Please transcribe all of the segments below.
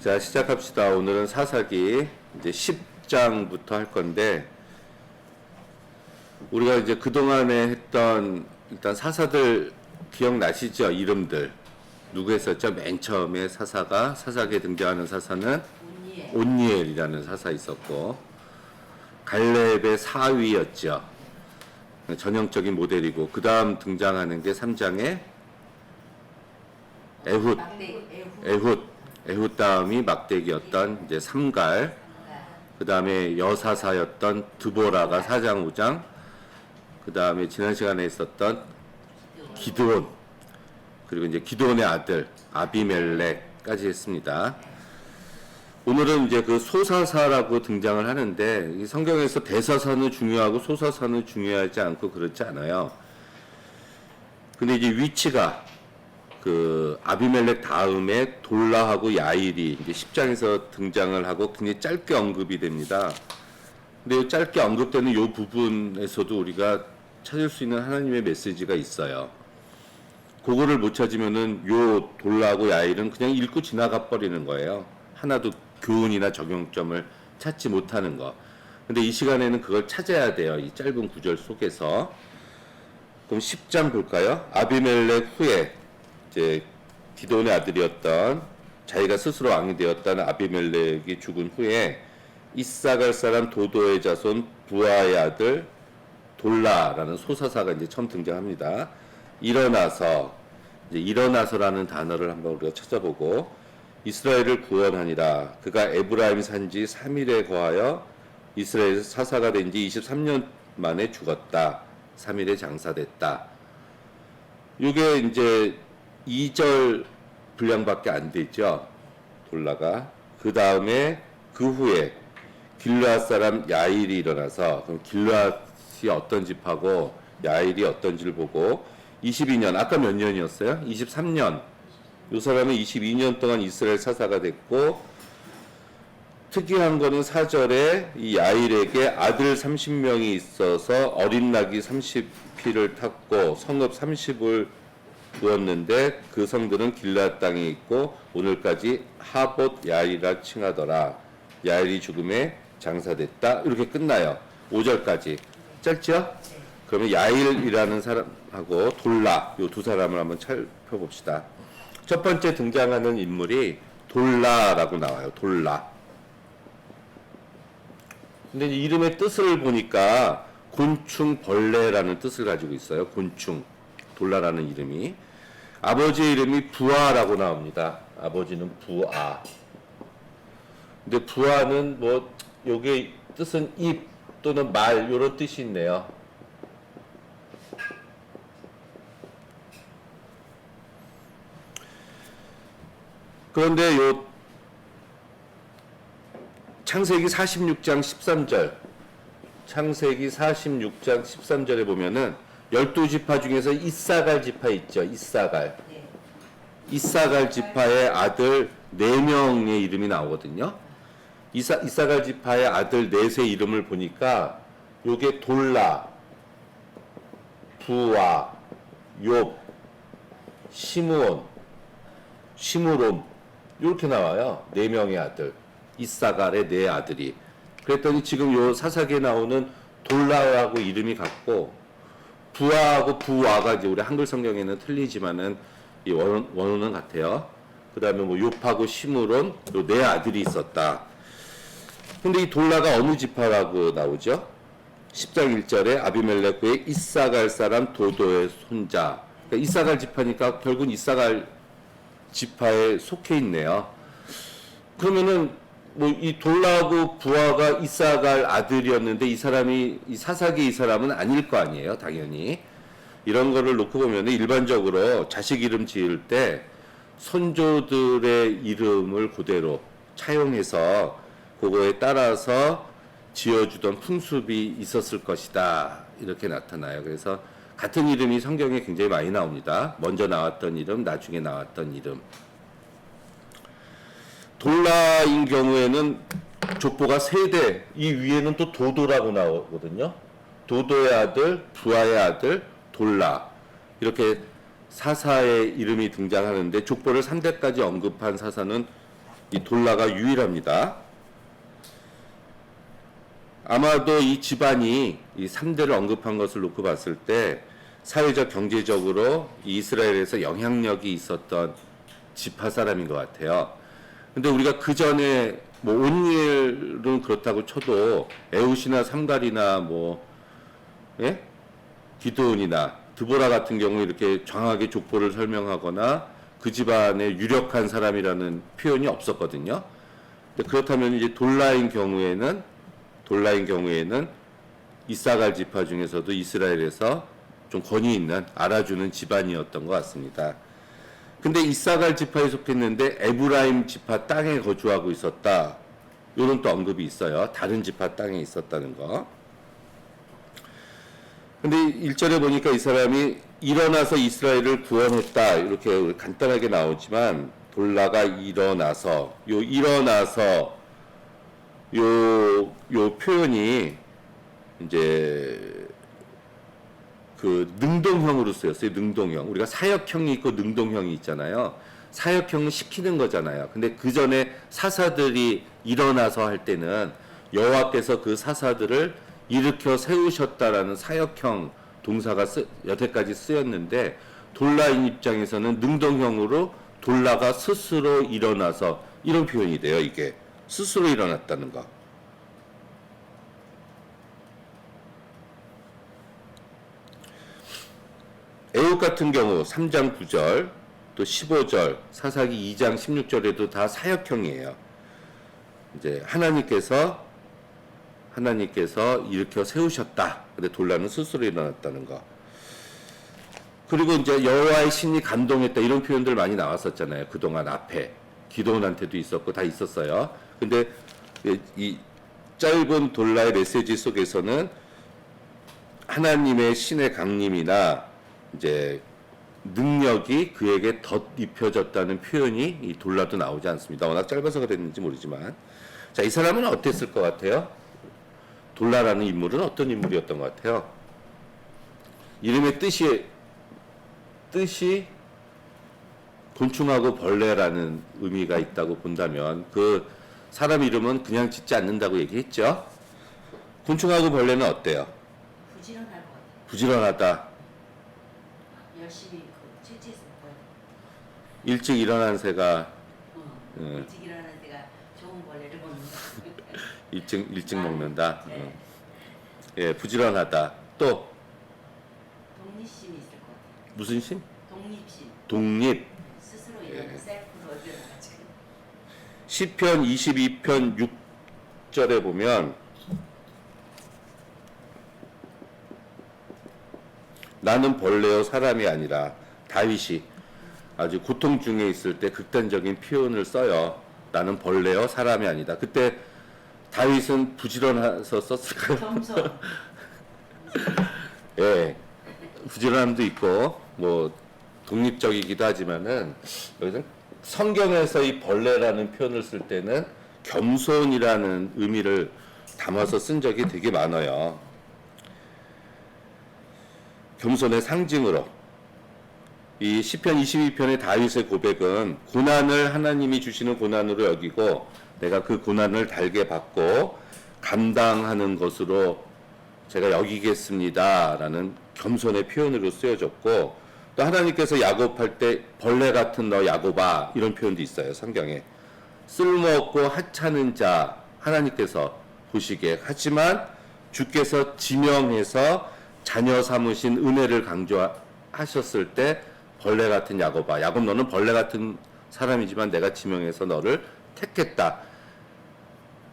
자, 시작합시다. 오늘은 사사기 이제 10장부터 할 건데, 우리가 이제 그동안에 했던 일단 사사들 기억나시죠? 이름들. 누구 했었죠? 맨 처음에 사사기에 등장하는 사사는 온니엘이라는 사사 있었고, 갈렙의 사위였죠. 전형적인 모델이고, 그 다음 등장하는 게 3장에 에훗 다음이 막대기였던 이제 삼갈, 그 다음에 여사사였던 드보라가 4장 5장, 그 다음에 지난 시간에 있었던 기드온, 그리고 이제 기드온의 아들 아비멜렉까지 했습니다. 오늘은 이제 그 소사사라고 등장을 하는데, 이 성경에서 대사사는 중요하고 소사사는 중요하지 않고 그렇지 않아요. 근데 이제 위치가 그 아비멜렉 다음에 돌라하고 야일이 이제 10장에서 등장을 하고 굉장히 짧게 언급이 됩니다. 근데 이 짧게 언급되는 이 부분에서도 우리가 찾을 수 있는 하나님의 메시지가 있어요. 그거를 못 찾으면은 요 돌라하고 야일은 그냥 읽고 지나가 버리는 거예요. 하나도 교훈이나 적용점을 찾지 못하는 거. 근데 이 시간에는 그걸 찾아야 돼요. 이 짧은 구절 속에서. 그럼 10장 볼까요? 아비멜렉 후에 이제 기드온의 아들이었던, 자기가 스스로 왕이 되었다는 아비멜렉이 죽은 후에 이사갈 사람 도도의 자손 부하의 아들 돌라라는 소사사가 이제 처음 등장합니다. 일어나서라는 단어를 한번 우리가 찾아보고, 이스라엘을 구원하니라. 그가 에브라임 산지 3일에 거하여 이스라엘 사사가 된 지 23년 만에 죽었다. 3일에 장사됐다. 이게 이제 2절 분량밖에 안 되죠. 돌라가. 그 다음에 그 후에 길르앗 사람 야일이 일어나서, 그럼 길르앗이 어떤 집하고 야일이 어떤지를 보고, 22년, 아까 몇 년이었어요? 23년. 이 사람은 22년 동안 이스라엘 사사가 됐고, 특이한 거는 4절에 이 야일에게 아들 30명이 있어서 어린 낙이 30피를 탔고 성읍 30을 두었는데 그 성들은 길르앗 땅에 있고 오늘까지 하봇 야일이라 칭하더라. 야일이 죽음에 장사됐다. 이렇게 끝나요. 5절까지. 짧죠? 그러면 야일이라는 사람하고 돌라, 이 두 사람을 한번 살펴봅시다. 첫 번째 등장하는 인물이 돌라라고 나와요. 돌라. 근데 이름의 뜻을 보니까 곤충, 벌레라는 뜻을 가지고 있어요. 곤충, 돌라라는 이름이. 아버지의 이름이 부하라고 나옵니다. 아버지는 부하. 근데 부하는 뭐 요게 뜻은 입 또는 말 요런 뜻이 있네요. 그런데 요 창세기 46장 13절, 창세기 46장 13절에 보면은 12지파 중에서 이사갈 지파 있죠. 이사갈 지파의 아들 4명의 이름이 나오거든요. 이사갈 지파의 아들 넷의 이름을 보니까 요게 돌라, 부와, 욥, 시므론 이렇게 나와요. 4명의 아들. 이사갈의 4 아들이. 그랬더니 지금 요 사사기에 나오는 돌라하고 이름이 같고, 부하하고 부와가 이제 우리 한글 성경에는 틀리지만은 이 원어는 같아요. 그 다음에 뭐 욥하고 시므론, 요 4 아들이 있었다. 근데 이 돌라가 어느 지파라고 나오죠? 10장 1절에 아비멜렉 후에 이사갈 사람 도도의 손자. 그러니까 이사갈 지파니까 결국은 이사갈 지파에 속해 있네요. 그러면은 뭐 이 돌라하고 부하가 이사갈 아들이었는데 이 사람이 이 사사기 이 사람은 아닐 거 아니에요, 당연히. 이런 거를 놓고 보면 일반적으로 자식 이름 지을 때 손조들의 이름을 그대로 차용해서 그거에 따라서 지어주던 풍습이 있었을 것이다, 이렇게 나타나요. 그래서 같은 이름이 성경에 굉장히 많이 나옵니다. 먼저 나왔던 이름, 나중에 나왔던 이름. 돌라인 경우에는 족보가 3대, 이 위에는 또 도도라고 나오거든요. 도도의 아들, 부하의 아들, 돌라. 이렇게 사사의 이름이 등장하는데 족보를 3대까지 언급한 사사는 이 돌라가 유일합니다. 아마도 이 집안이 이 3대를 언급한 것을 놓고 봤을 때 사회적 경제적으로 이 이스라엘에서 영향력이 있었던 지파 사람인 것 같아요. 근데 우리가 그 전에 뭐 온니엘은 그렇다고 쳐도 에웃이나 삼갈이나 뭐 예? 기드온이나 드보라 같은 경우 이렇게 정확하게 족보를 설명하거나 그 집안의 유력한 사람이라는 표현이 없었거든요. 근데 그렇다면 이제 돌라인 경우에는 이사갈 지파 중에서도 이스라엘에서 좀 권위 있는 알아주는 집안이었던 것 같습니다. 근데 이사갈 지파에 속했는데 에브라임 지파 땅에 거주하고 있었다. 이런 또 언급이 있어요. 다른 지파 땅에 있었다는 거. 근데 1절에 보니까 이 사람이 일어나서 이스라엘을 구원했다. 이렇게 간단하게 나오지만 돌라가 일어나서 요 표현이 이제 그 능동형으로 쓰였어요. 능동형. 우리가 사역형이 있고 능동형이 있잖아요. 사역형은 시키는 거잖아요. 근데 그 전에 사사들이 일어나서 할 때는 여호와께서 그 사사들을 일으켜 세우셨다라는 사역형 동사가 여태까지 쓰였는데 돌라인 입장에서는 능동형으로 돌라가 스스로 일어나서 이런 표현이 돼요. 이게 스스로 일어났다는 거. 에웃 같은 경우 3장 9절 또 15절 사사기 2장 16절에도 다 사역형이에요. 이제 하나님께서 일으켜 세우셨다. 근데 돌라는 스스로 일어났다는 거. 그리고 이제 여호와의 신이 감동했다 이런 표현들 많이 나왔었잖아요. 그동안 앞에 기도원한테도 있었고 다 있었어요. 근데 이 짧은 돌라의 메시지 속에서는 하나님의 신의 강림이나 이제 능력이 그에게 덧입혀졌다는 표현이 이 돌라도 나오지 않습니다. 워낙 짧아서 그랬는지 모르지만, 자, 이 사람은 어땠을 것 같아요? 돌라라는 인물은 어떤 인물이었던 것 같아요? 이름의 뜻이 곤충하고 벌레라는 의미가 있다고 본다면 그 사람 이름은 그냥 짓지 않는다고 얘기했죠. 곤충하고 벌레는 어때요? 부지런할 것 같아요. 부지런하다. 열심히 채취했을 거예요. 일찍 일어난 새가 일찍 일어나는 새가 좋은 벌레를 먹는다. 일찍 먹는다. 네. 예, 부지런하다. 또 독립심이 있을 것 같아요. 무슨 심? 독립심. 독립. 스스로 일어나 셀프로 일어나가지고. 시편 22편 6절에 보면 나는 벌레요 사람이 아니라, 다윗이 아주 고통 중에 있을 때 극단적인 표현을 써요. 나는 벌레요 사람이 아니다. 그때 다윗은 부지런해서 썼을까요? 겸손. 예, 부지런함도 있고 뭐 독립적이기도 하지만은 여기서 성경에서 이 벌레라는 표현을 쓸 때는 겸손이라는 의미를 담아서 쓴 적이 되게 많아요. 겸손의 상징으로. 이 시편 22편의 다윗의 고백은 고난을 하나님이 주시는 고난으로 여기고 내가 그 고난을 달게 받고 감당하는 것으로 제가 여기겠습니다라는 겸손의 표현으로 쓰여졌고, 또 하나님께서 야곱할 때 벌레 같은 너 야곱아 이런 표현도 있어요. 성경에. 쓸모없고 하찮은 자 하나님께서 보시기에, 하지만 주께서 지명해서 자녀 삼으신 은혜를 강조하셨을 때 벌레 같은 야곱아, 야곱 너는 벌레 같은 사람이지만 내가 지명해서 너를 택했다.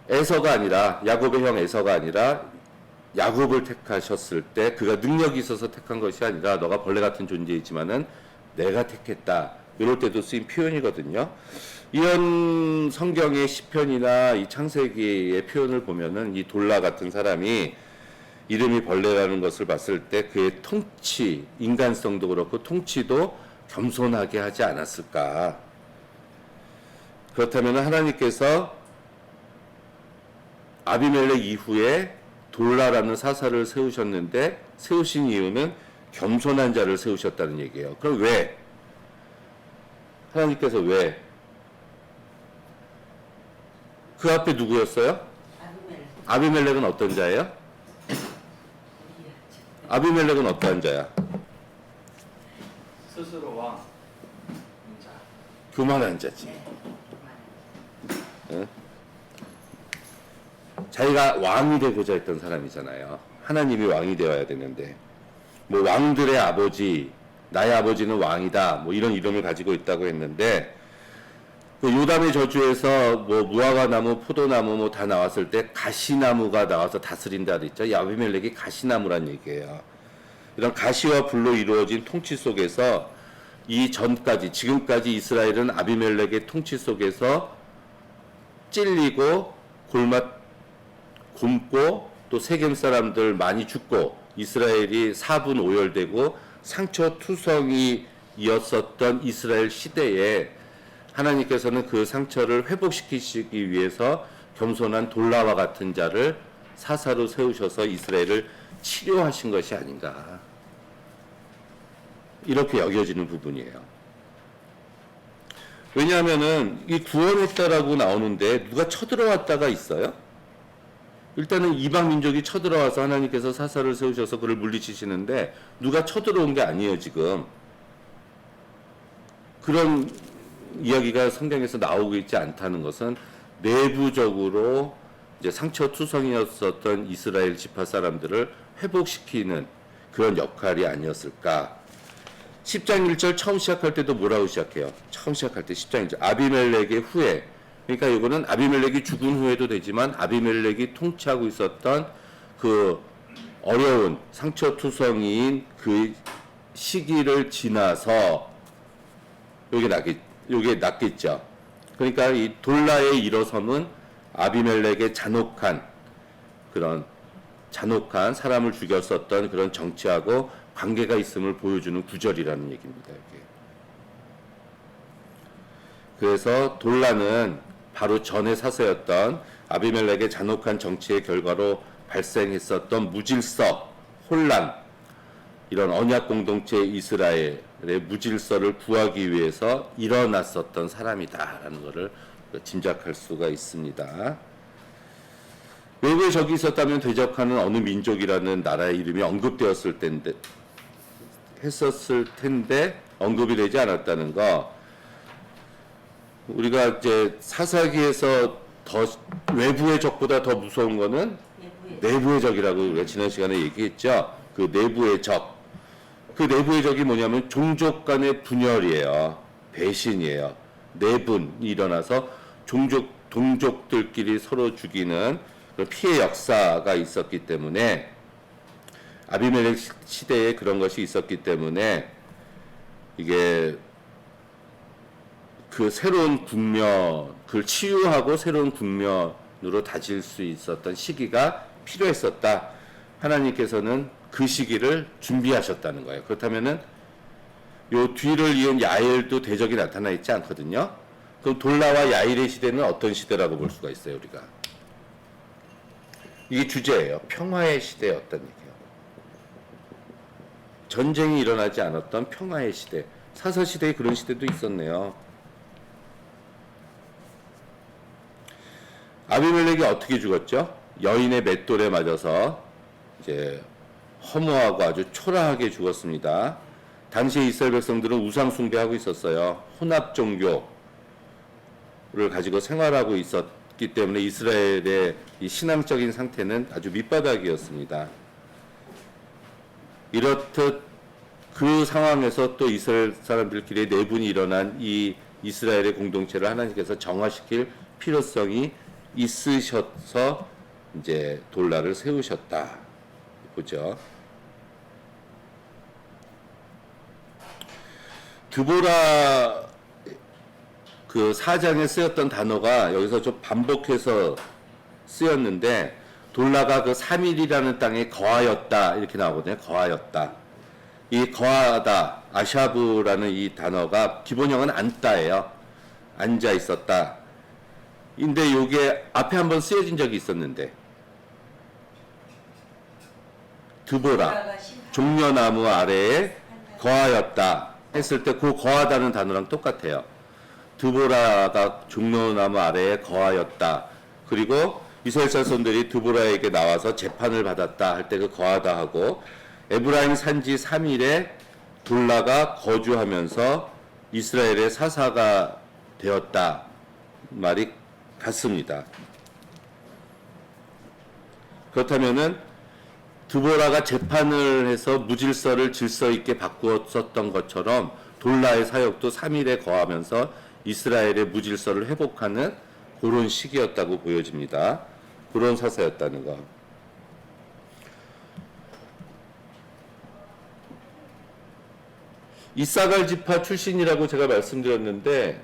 에서가 아니라, 야곱의 형 에서가 아니라 야곱을 택하셨을 때 그가 능력이 있어서 택한 것이 아니라 너가 벌레 같은 존재이지만은 내가 택했다. 이럴 때도 쓰인 표현이거든요. 이런 성경의 시편이나 이 창세기의 표현을 보면은 이 돌라 같은 사람이 이름이 벌레라는 것을 봤을 때 그의 통치, 인간성도 그렇고 통치도 겸손하게 하지 않았을까. 그렇다면 하나님께서 아비멜렉 이후에 돌라라는 사사를 세우셨는데, 세우신 이유는 겸손한 자를 세우셨다는 얘기예요. 그럼 왜? 하나님께서 왜 그 앞에 누구였어요? 아비멜렉은 어떤 자예요? 아비멜렉은 어떠한 자야? 스스로 왕. 자, 교만한 자지. 응? 자기가 왕이 되고자 했던 사람이잖아요. 하나님이 왕이 되어야 되는데 뭐 왕들의 아버지, 나의 아버지는 왕이다, 뭐 이런 이름을 가지고 있다고 했는데 그 요담의 저주에서 뭐 무화과 나무, 포도나무 뭐 다 나왔을 때 가시나무가 나와서 다스린다 그랬죠. 이 아비멜렉이 가시나무란 얘기예요. 이런 가시와 불로 이루어진 통치 속에서 이 전까지 지금까지 이스라엘은 아비멜렉의 통치 속에서 찔리고 굶고 또 세겜 사람들 많이 죽고 이스라엘이 사분오열되고 상처투성이였었던 이스라엘 시대에 하나님께서는 그 상처를 회복시키시기 위해서 겸손한 돌라와 같은 자를 사사로 세우셔서 이스라엘을 치료하신 것이 아닌가, 이렇게 여겨지는 부분이에요. 왜냐하면은 이 구원했다라고 나오는데 누가 쳐들어왔다가 있어요? 일단은 이방 민족이 쳐들어와서 하나님께서 사사를 세우셔서 그를 물리치시는데 누가 쳐들어온 게 아니에요, 지금. 그런 이야기가 성경에서 나오고 있지 않다는 것은 내부적으로 이제 상처투성이었었던 이스라엘 지파 사람들을 회복시키는 그런 역할이 아니었을까. 10장 1절 처음 시작할 때도 뭐라고 시작해요? 처음 시작할 때 10장 1절 아비멜렉의 후에, 그러니까 이거는 아비멜렉이 죽은 후에도 되지만 아비멜렉이 통치하고 있었던 그 어려운 상처투성이인 그 시기를 지나서 요게 낫겠죠. 그러니까 이 돌라의 일어섬은 아비멜렉의 잔혹한 사람을 죽였었던 그런 정치하고 관계가 있음을 보여주는 구절이라는 얘기입니다. 이게. 그래서 돌라는 바로 전에 사세였던 아비멜렉의 잔혹한 정치의 결과로 발생했었던 무질서, 혼란, 이런 언약 공동체 이스라엘의 무질서를 구하기 위해서 일어났었던 사람이다라는 것을 짐작할 수가 있습니다. 외부에 적이 있었다면 대적하는 어느 민족이라는 나라의 이름이 언급되었을 텐데 언급이 되지 않았다는 거. 우리가 이제 사사기에서 더 외부의 적보다 더 무서운 거는 내부의 적이라고 우리가 지난 시간에 얘기했죠. 그 내부의 적. 그 내부의 적이 뭐냐면 종족 간의 분열이에요. 배신이에요. 내분이 일어나서 동족들끼리 서로 죽이는 피해 역사가 있었기 때문에, 아비멜렉 시대에 그런 것이 있었기 때문에 이게 그 새로운 국면, 그걸 치유하고 새로운 국면으로 다질 수 있었던 시기가 필요했었다. 하나님께서는 그 시기를 준비하셨다는 거예요. 그렇다면은 요 뒤를 이은 야일도 대적이 나타나 있지 않거든요. 그럼 돌라와 야일의 시대는 어떤 시대라고 볼 수가 있어요, 우리가? 이게 주제예요. 평화의 시대였던 얘기예요. 전쟁이 일어나지 않았던 평화의 시대. 사사 시대에 그런 시대도 있었네요. 아비멜렉이 어떻게 죽었죠? 여인의 맷돌에 맞아서 이제 허무하고 아주 초라하게 죽었습니다. 당시 이스라엘 백성들은 우상 숭배하고 있었어요. 혼합 종교를 가지고 생활하고 있었기 때문에 이스라엘의 이 신앙적인 상태는 아주 밑바닥이었습니다. 이렇듯 그 상황에서 또 이스라엘 사람들끼리 내분이 일어난 이 이스라엘의 공동체를 하나님께서 정화시킬 필요성이 있으셔서 이제 돌라를 세우셨다. 보죠. 드보라 그 4장에 쓰였던 단어가 여기서 좀 반복해서 쓰였는데, 돌라가 그 3일이라는 땅에 거하였다 이렇게 나오거든요. 거하였다. 이 거하다, 아샤브라는 이 단어가 기본형은 앉다예요. 앉아 있었다. 근데 요게 앞에 한번 쓰여진 적이 있었는데, 드보라, 종려나무 아래에 거하였다 했을 때 그 거하다는 단어랑 똑같아요. 드보라가 종려나무 아래에 거하였다 그리고 이스라엘 자손들이 드보라에게 나와서 재판을 받았다 할 때 그 거하다 하고 에브라임 산지 3일에 돌라가 거주하면서 이스라엘의 사사가 되었다 말이 같습니다. 그렇다면은 드보라가 재판을 해서 무질서를 질서 있게 바꾸었었던 것처럼 돌라의 사역도 3일에 거하면서 이스라엘의 무질서를 회복하는 그런 시기였다고 보여집니다. 그런 사사였다는 거. 이사갈 지파 출신이라고 제가 말씀드렸는데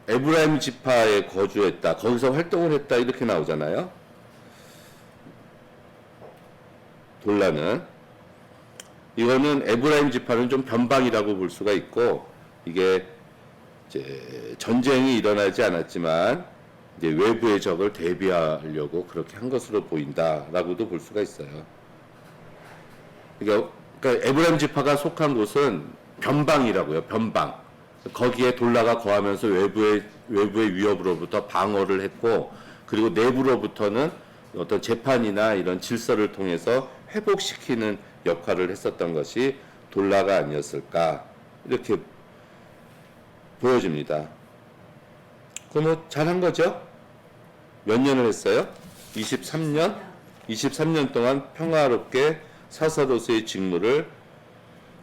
에브라임 지파에 거주했다, 거기서 활동을 했다 이렇게 나오잖아요. 돌라는 이거는 에브라임 지파는 좀 변방이라고 볼 수가 있고 이게 이제 전쟁이 일어나지 않았지만 이제 외부의 적을 대비하려고 그렇게 한 것으로 보인다라고도 볼 수가 있어요. 그러니까 에브라임 지파가 속한 곳은 변방이라고요. 변방. 거기에 돌라가 거하면서 외부의 위협으로부터 방어를 했고 그리고 내부로부터는 어떤 재판이나 이런 질서를 통해서 회복시키는 역할을 했었던 것이 돌라가 아니었을까 이렇게 보여집니다. 그럼 뭐 잘한 거죠? 몇 년을 했어요? 23년? 23년 동안 평화롭게 사사로서의 직무를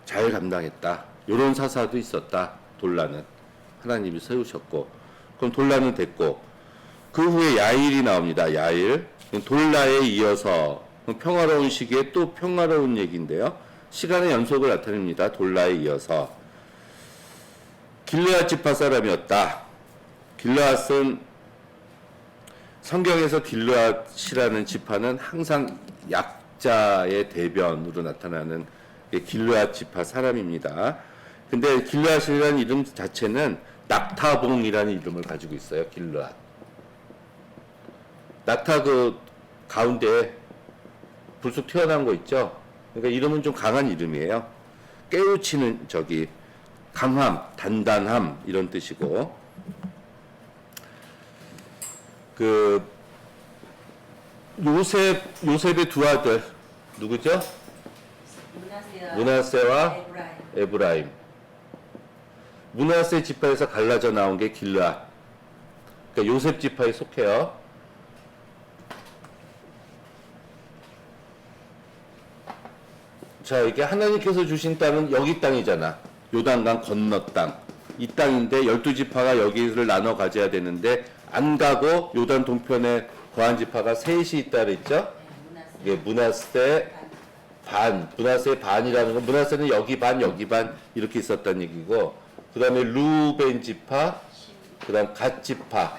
잘 감당했다. 이런 사사도 있었다. 돌라는 하나님이 세우셨고 그럼 돌라는 됐고 그 후에 야일이 나옵니다. 야일 돌라에 이어서 평화로운 시기에 또 평화로운 얘기인데요. 시간의 연속을 나타냅니다. 돌라에 이어서 길르앗 지파 사람이었다. 길르앗은 성경에서 길르앗이라는 지파는 항상 약자의 대변으로 나타나는 길르앗 지파 사람입니다. 근데 길르앗이라는 이름 자체는 낙타봉이라는 이름을 가지고 있어요. 길르앗. 낙타 그 가운데 불쑥 튀어나온 거 있죠? 그러니까 이름은 좀 강한 이름이에요. 깨우치는 강함, 단단함 이런 뜻이고 그 요셉의 두 아들 누구죠? 므낫세와 에브라임. 므낫세 지파에서 갈라져 나온 게 길르앗. 그러니까 요셉 지파에 속해요. 자, 이게 하나님께서 주신 땅은 여기 땅이잖아. 요단강 건너 땅. 이 땅인데 12지파가 여기를 나눠 가져야 되는데 안 가고 요단 동편에 거한 지파가 셋이 있다 그랬죠? 이게 므낫세 반이라는 건 므낫세는 여기 반 이렇게 있었다는 얘기고 그 다음에 루벤 지파, 그 다음 갓 지파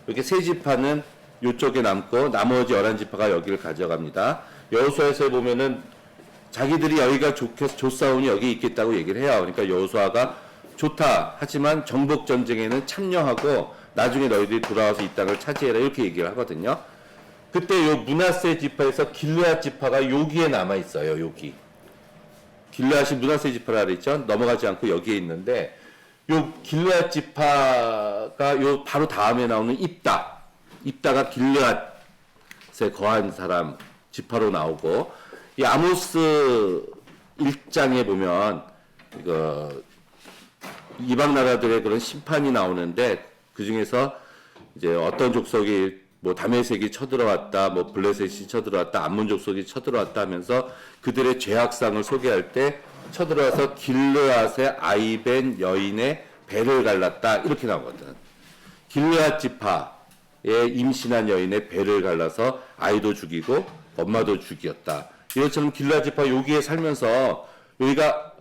이렇게 세 지파는 요쪽에 남고 나머지 11지파가 여기를 가져갑니다. 여호수아에서 보면은 자기들이 여기가 좋사오니 여기 있겠다고 얘기를 해요. 그러니까 여호수아가 좋다 하지만 정복 전쟁에는 참여하고 나중에 너희들이 돌아와서 이 땅을 차지해라 이렇게 얘기를 하거든요. 그때 요 므낫세 지파에서 길르앗 지파가 여기에 남아 있어요. 여기 길르앗이 므낫세 지파라 그랬죠. 넘어가지 않고 여기에 있는데 요 길르앗 지파가 요 바로 다음에 나오는 입다가 길르앗에 거한 사람 지파로 나오고 이 아모스 1장에 보면 이거 이방 나라들의 그런 심판이 나오는데 그 중에서 이제 어떤 족속이 뭐 다메섹이 쳐들어왔다, 뭐 블레셋이 쳐들어왔다, 암몬 족속이 쳐들어왔다 하면서 그들의 죄악상을 소개할 때 쳐들어와서 길르앗의 아이벤 여인의 배를 갈랐다 이렇게 나오거든. 길르앗 지파의 임신한 여인의 배를 갈라서 아이도 죽이고 엄마도 죽였다. 이것처럼 길르앗 지파 여기에 살면서 여기가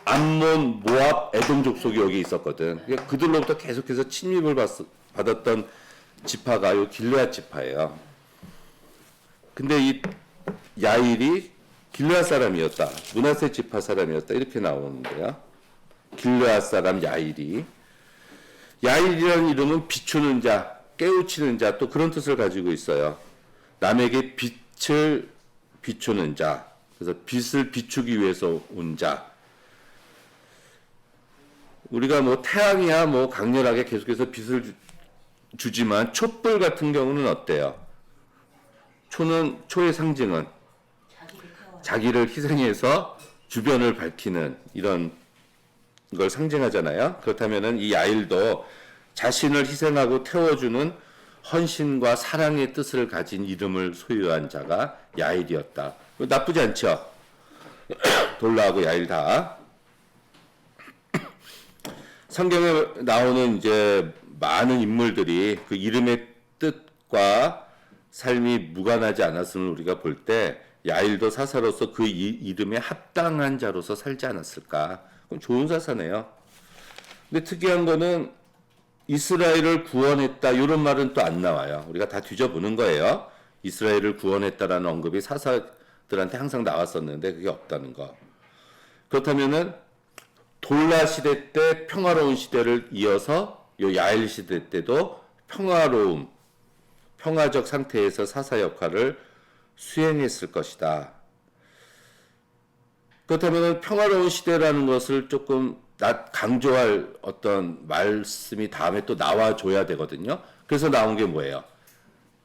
암몬, 모압, 에돔 족속이 여기 있었거든. 그러니까 그들로부터 계속해서 침입을 받았던 지파가 요 길르앗 지파예요. 근데 이 야일이 길르앗 사람이었다. 므낫세 지파 사람이었다. 이렇게 나오는데요. 길르앗 사람 야일이. 야일이라는 이름은 비추는 자, 깨우치는 자, 또 그런 뜻을 가지고 있어요. 남에게 빛을 비추는 자. 그래서 빛을 비추기 위해서 온 자. 우리가 뭐 태양이야 뭐 강렬하게 계속해서 빛을 주지만 촛불 같은 경우는 어때요? 초의 상징은 자기를 태워. 자기를 희생해서 주변을 밝히는 이런 걸 상징하잖아요. 그렇다면은 이 야일도 자신을 희생하고 태워주는 헌신과 사랑의 뜻을 가진 이름을 소유한 자가 야일이었다. 나쁘지 않죠? 돌라하고 야일 다. 성경에 나오는 이제 많은 인물들이 그 이름의 뜻과 삶이 무관하지 않았음을 우리가 볼 때 야일도 사사로서 그 이름에 합당한 자로서 살지 않았을까? 그럼 좋은 사사네요. 근데 특이한 거는 이스라엘을 구원했다 이런 말은 또 안 나와요. 우리가 다 뒤져보는 거예요. 이스라엘을 구원했다라는 언급이 사사들한테 항상 나왔었는데 그게 없다는 거. 그렇다면은 돌라 시대 때 평화로운 시대를 이어서 요 야일 시대 때도 평화적 상태에서 사사 역할을 수행했을 것이다. 그렇다면 평화로운 시대라는 것을 조금 강조할 어떤 말씀이 다음에 또 나와줘야 되거든요. 그래서 나온 게 뭐예요?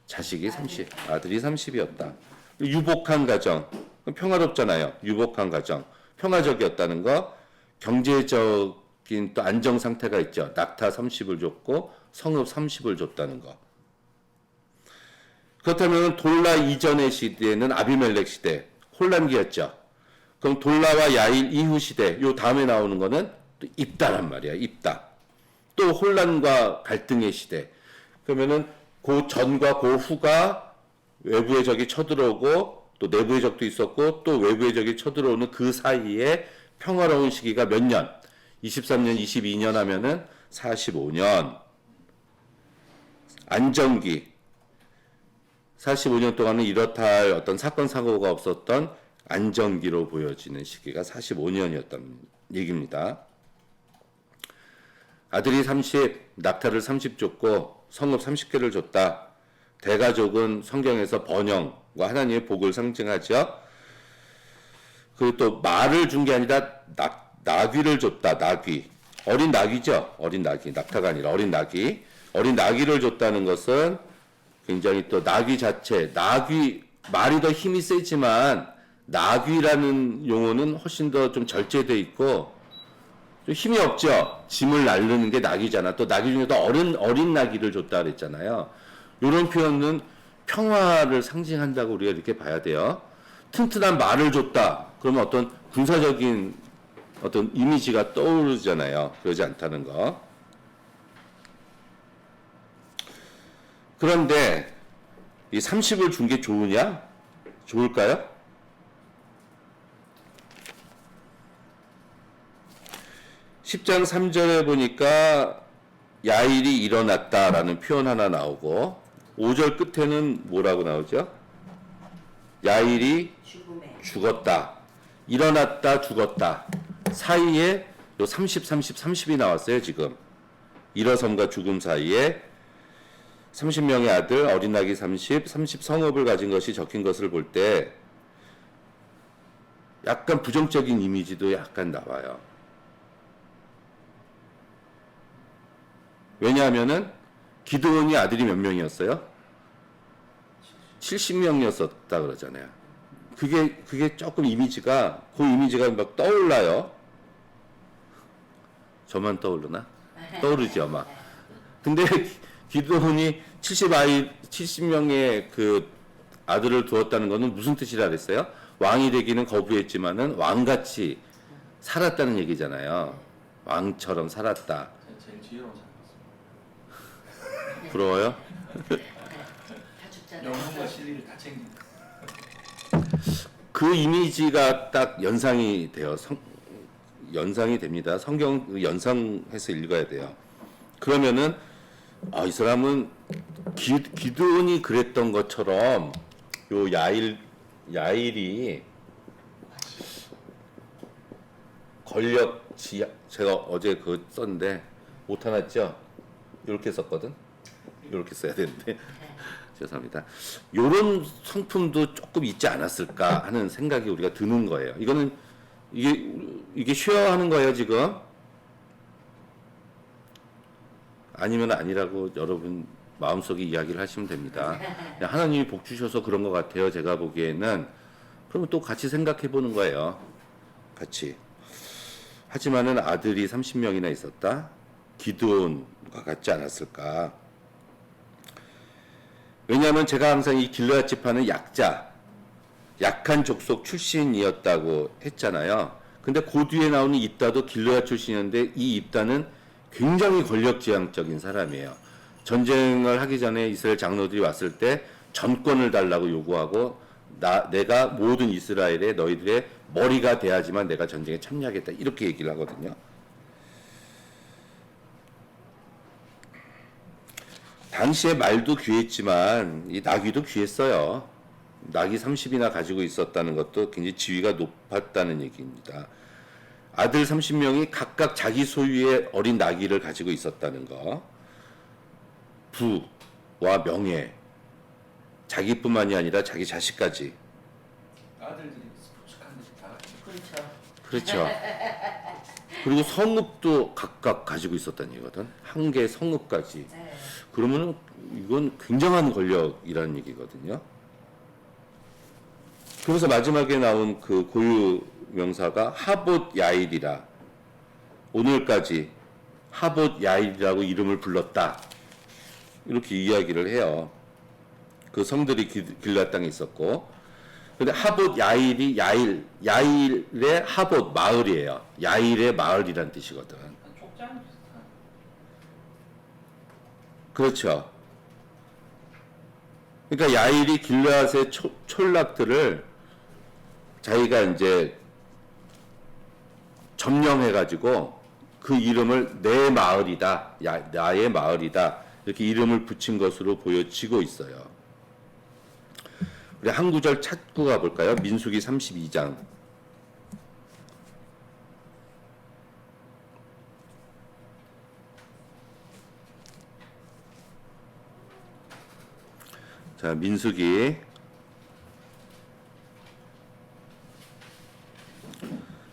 자식이 30, 아들이 30이었다. 유복한 가정, 평화롭잖아요. 유복한 가정, 평화적이었다는 거, 경제적인 또 안정 상태가 있죠. 낙타 30을 줬고 성읍 30을 줬다는 거. 그렇다면 돌라 이전의 시대는 아비멜렉 시대, 혼란기였죠. 그럼 돌라와 야일 이후 시대, 요 다음에 나오는 거는 또 입다란 말이야, 입다. 또 혼란과 갈등의 시대. 그러면은 그 전과 그 후가 외부의 적이 쳐들어오고 또 내부의 적도 있었고 또 외부의 적이 쳐들어오는 그 사이에 평화로운 시기가 몇 년? 23년, 22년 하면은 45년. 안정기. 45년 동안은 이렇다 할 어떤 사건 사고가 없었던 안정기로 보여지는 시기가 45년이었던 얘기입니다. 아들이 30, 낙타를 30 줬고 성읍 30개를 줬다. 대가족은 성경에서 번영과 하나님의 복을 상징하죠. 그리고 또 말을 준 게 아니라 나귀를 줬다. 나귀. 어린 나귀죠. 어린 나귀. 낙타가 아니라 어린 나귀. 어린 나귀를 줬다는 것은 굉장히 또 나귀 자체, 말이 더 힘이 세지만 나귀라는 용어는 훨씬 더 좀 절제돼 있고 좀 힘이 없죠. 짐을 나르는 게 나귀잖아. 또 나귀 중에도 어린 나귀를 줬다 그랬잖아요. 이런 표현은 평화를 상징한다고 우리가 이렇게 봐야 돼요. 튼튼한 말을 줬다. 그러면 어떤 군사적인 어떤 이미지가 떠오르잖아요. 그러지 않다는 거. 그런데 이 30을 준 게 좋으냐? 좋을까요? (10장 3절에) 보니까 야일이 일어났다라는 표현 하나 나오고 5절 끝에는 뭐라고 나오죠? 야일이 죽었다. 일어났다, 죽었다. 사이에 요 30, 30, 30이 나왔어요, 지금. 일어섬과 죽음 사이에 30명의 아들, 어린 나귀 30 성읍을 가진 것이 적힌 것을 볼 때 약간 부정적인 이미지도 약간 나와요. 왜냐하면은 기드온이 아들이 몇 명이었어요? 70명이었었다 그러잖아요. 그게 조금 이미지가 막 떠올라요. 저만 떠오르나? 떠오르죠, 막. 근데 기드온이 70명의 그 아들을 두었다는 것은 무슨 뜻이라 그랬어요? 왕이 되기는 거부했지만은 왕같이 살았다는 얘기잖아요. 왕처럼 살았다. 제일 뒤로 잘 봤습니다. 부러워요? 다 죽잖아요. 영혼과 실리를 다 챙긴. 그 이미지가 딱 연상이 돼요. 연상이 됩니다. 성경 연상해서 읽어야 돼요. 그러면은 이 사람은 기드온이 그랬던 것처럼 요 야일이 제가 어제 그거 썼는데 못하났죠? 이렇게 썼거든. 이렇게 써야 되는데 죄송합니다. 요런 성품도 조금 있지 않았을까 하는 생각이 우리가 드는 거예요. 이게 쉐어하는 거예요, 지금. 아니면 아니라고 여러분 마음속에 이야기를 하시면 됩니다. 그냥 하나님이 복 주셔서 그런 것 같아요. 제가 보기에는. 그러면 또 같이 생각해 보는 거예요. 같이. 하지만은 아들이 30명이나 있었다. 기드온과 같지 않았을까? 왜냐하면 제가 항상 이 길르앗 지파는 약한 족속 출신이었다고 했잖아요. 근데 그 뒤에 나오는 입다도 길르앗 출신이었는데 이 입다는 굉장히 권력지향적인 사람이에요. 전쟁을 하기 전에 이스라엘 장로들이 왔을 때 전권을 달라고 요구하고 내가 모든 이스라엘의 너희들의 머리가 돼야지만 내가 전쟁에 참여하겠다 이렇게 얘기를 하거든요. 당시에 말도 귀했지만 이 나귀도 귀했어요. 나귀 30이나 가지고 있었다는 것도 굉장히 지위가 높았다는 얘기입니다. 아들 30명이 각각 자기 소유의 어린 나귀를 가지고 있었다는 거. 부와 명예, 자기뿐만이 아니라 자기 자식까지. 아들들이 스포츠카인데 다 같이. 그렇죠. 그렇죠. 그리고 성읍도 각각 가지고 있었다는 얘기거든. 한 개의 성읍까지. 네. 그러면은 이건 굉장한 권력이라는 얘기거든요. 그래서 마지막에 나온 그 고유 명사가 하봇 야일이라. 오늘까지 하봇 야일이라고 이름을 불렀다. 이렇게 이야기를 해요. 그 성들이 길르앗 땅에 있었고. 근데 하봇 야일이 야일의 하봇 마을이에요. 야일의 마을이란 뜻이거든. 족장 비슷한. 그렇죠. 그러니까 야일이 길르앗의 촌락들을 자기가 이제 점령해가지고 그 이름을 내 마을이다, 나의 마을이다 이렇게 이름을 붙인 것으로 보여지고 있어요. 우리 한 구절 찾고 가볼까요? 민수기 32장. 자, 민수기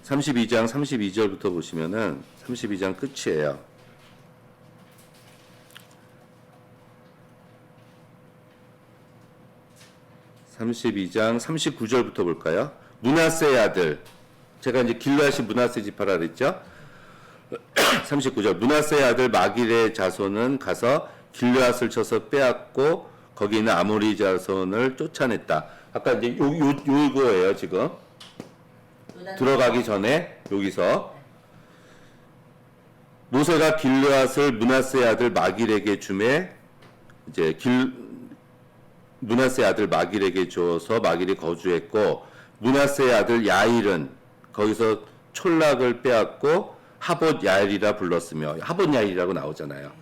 32장 32절부터 보시면은 32장 끝이에요. 32장 39절부터 볼까요? 므낫세의 아들. 제가 이제 길르앗이 므낫세 지파라 그랬죠? 39절. 므낫세의 아들 마길의 자손은 가서 길르앗을 쳐서 빼앗고 거기 있는 아모리 자손을 쫓아냈다. 아까 이제 요거예요, 지금. 들어가기 전에 여기서 모세가 길르앗을 므낫세의 아들 마길에게 주매 이제 므낫세의 아들 마길에게 줘서 마길이 거주했고 므낫세의 아들 야일은 거기서 촌락을 빼앗고 하봇 야일이라 불렀으며 하봇 야일이라고 나오잖아요.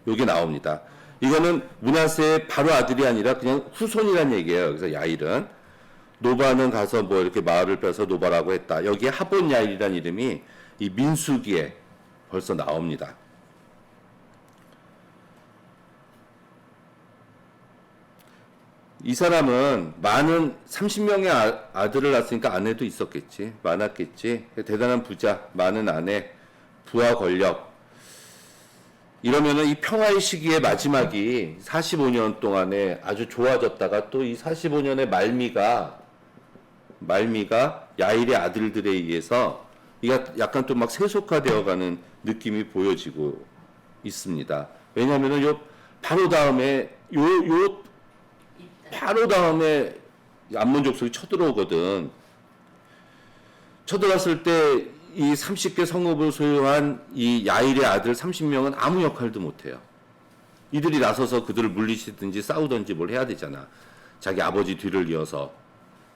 여기 나옵니다. 이거는 므낫세의 바로 아들이 아니라 그냥 후손이란 얘기예요. 그래서 야일은 노바는 가서 뭐 이렇게 마을을 빼서 노바라고 했다. 여기에 하봇 야일이라는 이름이 이 민수기에 벌써 나옵니다. 이 사람은 많은 30명의 아들을 낳았으니까 아내도 있었겠지. 많았겠지. 대단한 부자, 많은 아내, 부와 권력. 이러면은 이 평화의 시기의 마지막이 45년 동안에 아주 좋아졌다가 또 이 45년의 말미가 야일의 아들들에 의해서 이가 약간 또 막 세속화되어가는 느낌이 보여지고 있습니다. 왜냐하면은 바로 다음에 암몬 족속이 쳐들어오거든. 쳐들어왔을 때 이 30개 성읍을 소유한 이 야일의 아들 30명은 아무 역할도 못해요. 이들이 나서서 그들을 물리치든지 싸우든지 뭘 해야 되잖아. 자기 아버지 뒤를 이어서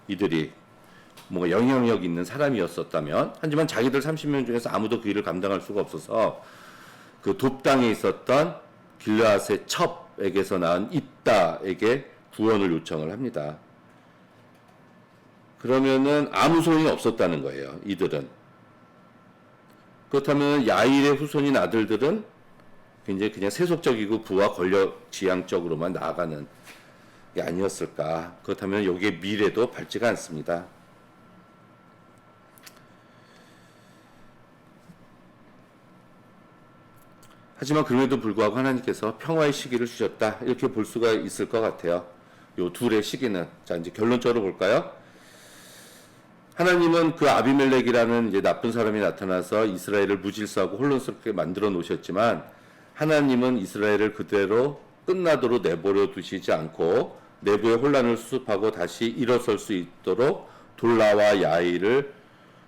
이들이 뭔가 영향력 있는 사람이었었다면, 하지만 자기들 30명 중에서 아무도 그 일을 감당할 수가 없어서 그 돕당에 있었던 길르앗의 첩에게서 낳은 입다에게 구원을 요청을 합니다. 그러면은 아무 소용이 없었다는 거예요, 이들은. 그렇다면 야일의 후손인 아들들은 굉장히 그냥 세속적이고 부와 권력 지향적으로만 나아가는 게 아니었을까. 그렇다면 여기에 미래도 밝지가 않습니다. 하지만 그럼에도 불구하고 하나님께서 평화의 시기를 주셨다. 이렇게 볼 수가 있을 것 같아요. 요 둘의 시기는. 자, 이제 결론적으로 볼까요? 하나님은 그 아비멜렉이라는 이제 나쁜 사람이 나타나서 이스라엘을 무질서하고 혼란스럽게 만들어 놓으셨지만 하나님은 이스라엘을 그대로 끝나도록 내버려 두시지 않고 내부의 혼란을 수습하고 다시 일어설 수 있도록 돌라와 야일을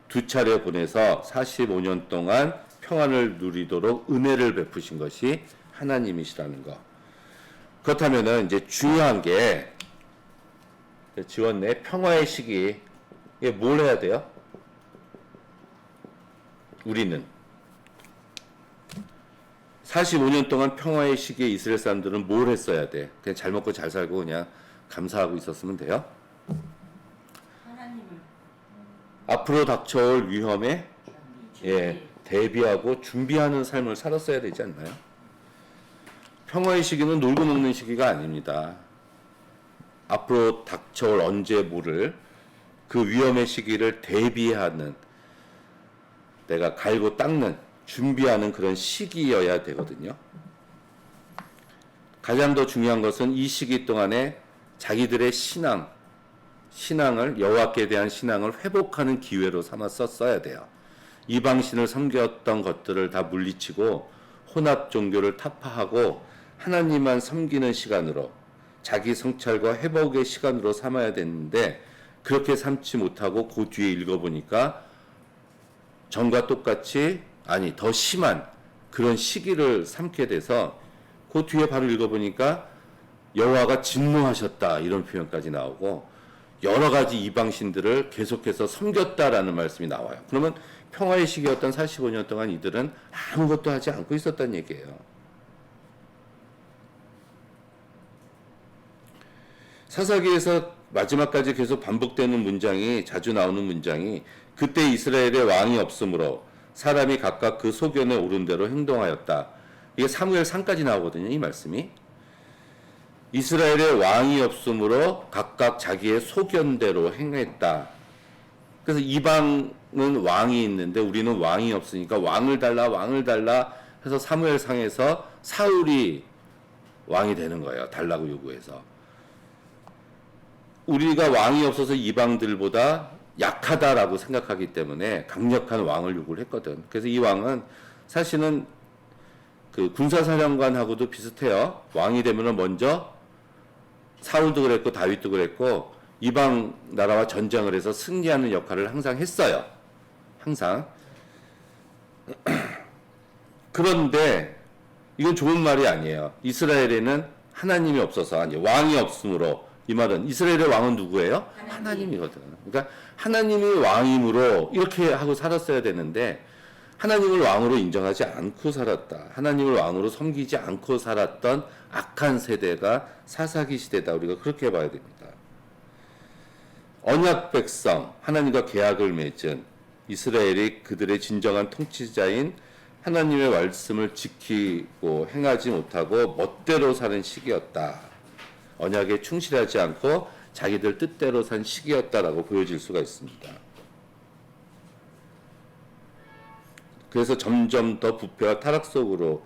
두 차례 보내서 45년 동안 평안을 누리도록 은혜를 베푸신 것이 하나님이시라는 거. 그렇다면은 이제 중요한 게 지웠네. 평화의 시기에 뭘 해야 돼요? 우리는 45년 동안 평화의 시기에 이스라엘 사람들은 뭘 했어야 돼? 그냥 잘 먹고 잘 살고 그냥 감사하고 있었으면 돼요? 하나님을 앞으로 닥쳐올 위험에 대비하고 준비하는 삶을 살았어야 되지 않나요? 평화의 시기는 놀고 먹는 시기가 아닙니다. 앞으로 닥쳐올 언제 모를 그 위험의 시기를 대비하는, 내가 갈고 닦는, 준비하는 그런 시기여야 되거든요. 가장 더 중요한 것은 이 시기 동안에 자기들의 신앙을, 여호와께 대한 신앙을 회복하는 기회로 삼아 써야 돼요. 이방신을 섬겼던 것들을 다 물리치고 혼합 종교를 타파하고 하나님만 섬기는 시간으로, 자기 성찰과 회복의 시간으로 삼아야 되는데 그렇게 삼지 못하고 그 뒤에 읽어보니까 전과 똑같이, 아니 더 심한 그런 시기를 삼게 돼서 그 뒤에 바로 읽어보니까 여호와가 진노하셨다 이런 표현까지 나오고 여러 가지 이방신들을 계속해서 섬겼다라는 말씀이 나와요. 그러면 평화의 시기였던 45년 동안 이들은 아무것도 하지 않고 있었다는 얘기예요. 사사기에서 마지막까지 계속 반복되는 문장이, 자주 나오는 문장이 그때 이스라엘의 왕이 없으므로 사람이 각각 그 소견에 오른 대로 행동하였다. 이게 사무엘상까지 나오거든요, 이 말씀이. 이스라엘의 왕이 없으므로 각각 자기의 소견대로 행했다. 그래서 이방은 왕이 있는데 우리는 왕이 없으니까 왕을 달라 해서 사무엘상에서 사울이 왕이 되는 거예요. 달라고 요구해서. 우리가 왕이 없어서 이방들보다 약하다라고 생각하기 때문에 강력한 왕을 요구를 했거든. 그래서 이 왕은 사실은 그 군사사령관하고도 비슷해요. 왕이 되면은 먼저 사울도 그랬고 다윗도 그랬고 이방 나라와 전쟁을 해서 승리하는 역할을 항상 했어요. 항상. 그런데 이건 좋은 말이 아니에요. 이스라엘에는 하나님이 없어서, 아니 왕이 없으므로, 이 말은 이스라엘의 왕은 누구예요? 하나님이거든. 그러니까 하나님이 왕임으로 이렇게 하고 살았어야 되는데 하나님을 왕으로 인정하지 않고 살았다. 하나님을 왕으로 섬기지 않고 살았던 악한 세대가 사사기 시대다. 우리가 그렇게 봐야 됩니다. 언약 백성, 하나님과 계약을 맺은 이스라엘이 그들의 진정한 통치자인 하나님의 말씀을 지키고 행하지 못하고 멋대로 사는 시기였다. 언약에 충실하지 않고 자기들 뜻대로 산 시기였다라고 보여질 수가 있습니다. 그래서 점점 더 부패와 타락 속으로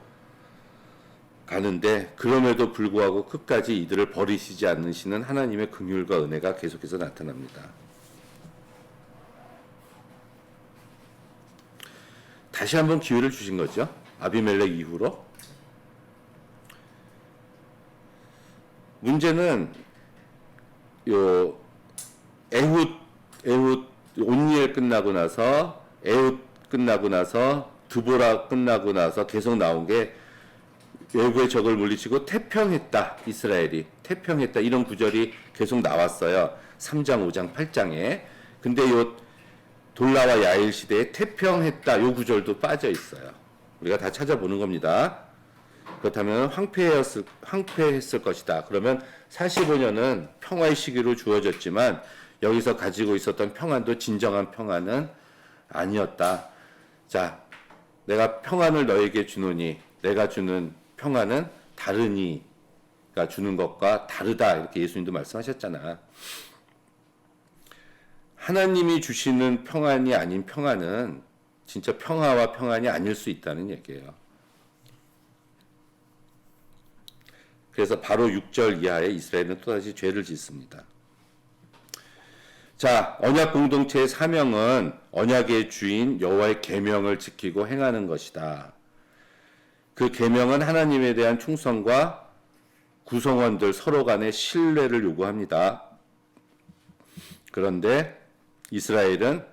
가는데 그럼에도 불구하고 끝까지 이들을 버리시지 않으시는 하나님의 긍휼과 은혜가 계속해서 나타납니다. 다시 한번 기회를 주신 거죠. 아비멜렉 이후로. 문제는 요 에훗 온니엘 끝나고 나서, 에훗 끝나고 나서, 드보라 끝나고 나서 계속 나온 게 외부의 적을 물리치고 태평했다. 이스라엘이 태평했다. 이런 구절이 계속 나왔어요. 3장, 5장, 8장에. 근데 요 돌라와 야일 시대에 태평했다. 요 구절도 빠져 있어요. 우리가 다 찾아보는 겁니다. 그렇다면 황폐했을 것이다. 그러면 45년은 평화의 시기로 주어졌지만 여기서 가지고 있었던 평안도 진정한 평안은 아니었다. 자, 내가 평안을 너에게 주노니 내가 주는 평안은 다른 이가 주는 것과 다르다. 이렇게 예수님도 말씀하셨잖아. 하나님이 주시는 평안이 아닌 평안은 진짜 평화와 평안이 아닐 수 있다는 얘기예요. 그래서 바로 6절 이하에 이스라엘은 또다시 죄를 짓습니다. 자, 언약 공동체의 사명은 언약의 주인 여호와의 계명을 지키고 행하는 것이다. 그 계명은 하나님에 대한 충성과 구성원들 서로 간의 신뢰를 요구합니다. 그런데 이스라엘은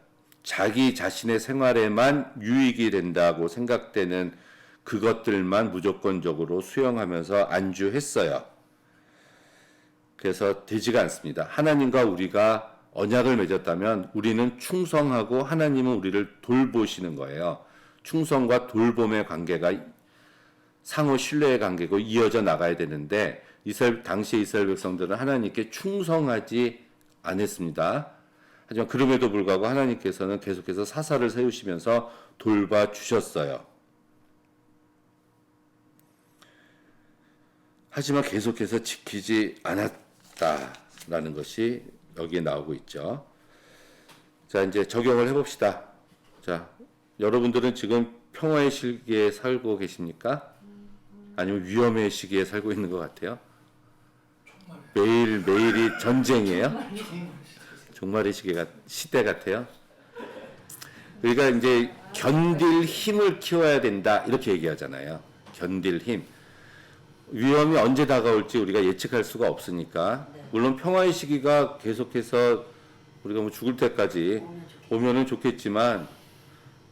자기 자신의 생활에만 유익이 된다고 생각되는 그것들만 무조건적으로 수용하면서 안주했어요. 그래서 되지가 않습니다. 하나님과 우리가 언약을 맺었다면 우리는 충성하고 하나님은 우리를 돌보시는 거예요. 충성과 돌봄의 관계가 상호 신뢰의 관계고 이어져 나가야 되는데 당시 이스라엘 백성들은 하나님께 충성하지 않았습니다. 하지만 그럼에도 불구하고 하나님께서는 계속해서 사사를 세우시면서 돌봐주셨어요. 하지만 계속해서 지키지 않았다라는 것이 여기에 나오고 있죠. 자, 이제 적용을 해봅시다. 자, 여러분들은 지금 평화의 시기에 살고 계십니까? 아니면 위험의 시기에 살고 있는 것 같아요? 매일이 전쟁이에요? 종말의 시대 같아요? 우리가 이제 견딜 힘을 키워야 된다 이렇게 얘기하잖아요. 견딜 힘. 위험이 언제 다가올지 우리가 예측할 수가 없으니까 물론 평화의 시기가 계속해서 우리가 뭐 죽을 때까지 오면은 좋겠지만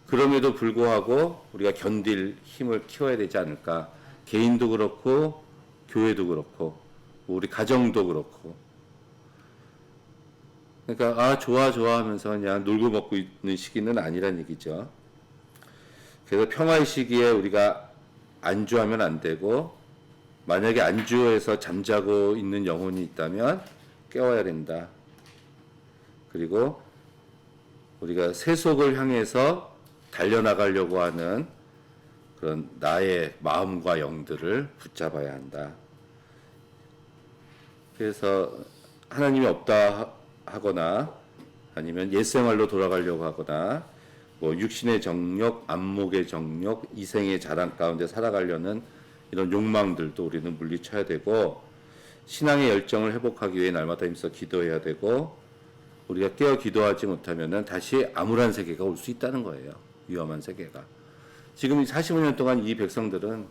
그럼에도 불구하고 우리가 견딜 힘을 키워야 되지 않을까. 개인도 그렇고 교회도 그렇고 우리 가정도 그렇고. 그러니까 좋아 하면서 그냥 놀고 먹고 있는 시기는 아니란 얘기죠. 그래서 평화의 시기에 우리가 안주하면 안 되고 만약에 안주해서 잠자고 있는 영혼이 있다면 깨워야 된다. 그리고 우리가 세속을 향해서 달려나가려고 하는 그런 나의 마음과 영들을 붙잡아야 한다. 그래서 하나님이 없다 하거나 아니면 옛생활로 돌아가려고 하거나 뭐 육신의 정욕, 안목의 정욕, 이생의 자랑 가운데 살아가려는 이런 욕망들도 우리는 물리쳐야 되고 신앙의 열정을 회복하기 위해 날마다 힘써 기도해야 되고 우리가 깨어 기도하지 못하면은 다시 암울한 세계가 올 수 있다는 거예요. 위험한 세계가. 지금 45년 동안 이 백성들은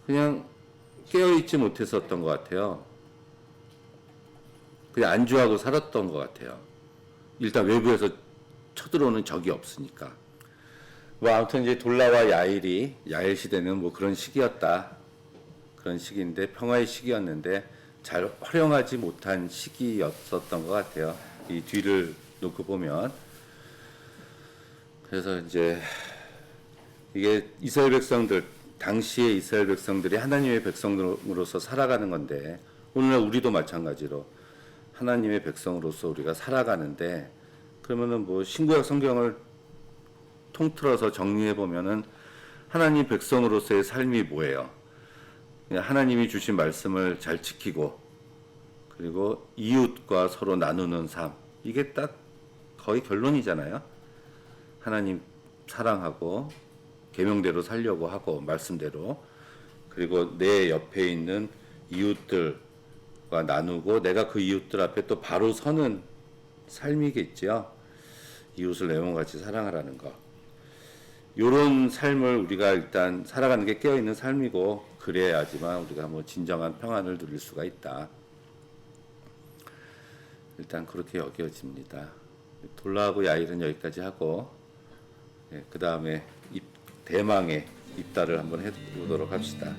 그냥 깨어있지 못했었던 것 같아요. 그냥 안주하고 살았던 것 같아요. 일단 외부에서 쳐들어오는 적이 없으니까. 뭐 아무튼 이제 돌라와 야일 시대는 뭐 그런 시기였다. 그런 시기인데 평화의 시기였는데 잘 활용하지 못한 시기였었던 것 같아요. 이 뒤를 놓고 보면. 그래서 이제 이게 이스라엘 백성들 당시의 이스라엘 백성들이 하나님의 백성으로서 살아가는 건데 오늘날 우리도 마찬가지로 하나님의 백성으로서 우리가 살아가는데 그러면은 뭐 신구약 성경을 통틀어서 정리해 보면은 하나님 백성으로서의 삶이 뭐예요? 그냥 하나님이 주신 말씀을 잘 지키고 그리고 이웃과 서로 나누는 삶 이게 딱 거의 결론이잖아요. 하나님 사랑하고 계명대로 살려고 하고 말씀대로 그리고 내 옆에 있는 이웃들과 나누고 내가 그 이웃들 앞에 또 바로 서는 삶이겠죠. 이웃을 내 몸같이 사랑하라는 거. 이런 삶을 우리가 일단 살아가는 게 깨어있는 삶이고 그래야지만 우리가 뭐 진정한 평안을 누릴 수가 있다. 일단 그렇게 여겨집니다. 돌라하고 야일은 여기까지 하고 그 다음에 대망의 입다를 한번 해보도록 합시다.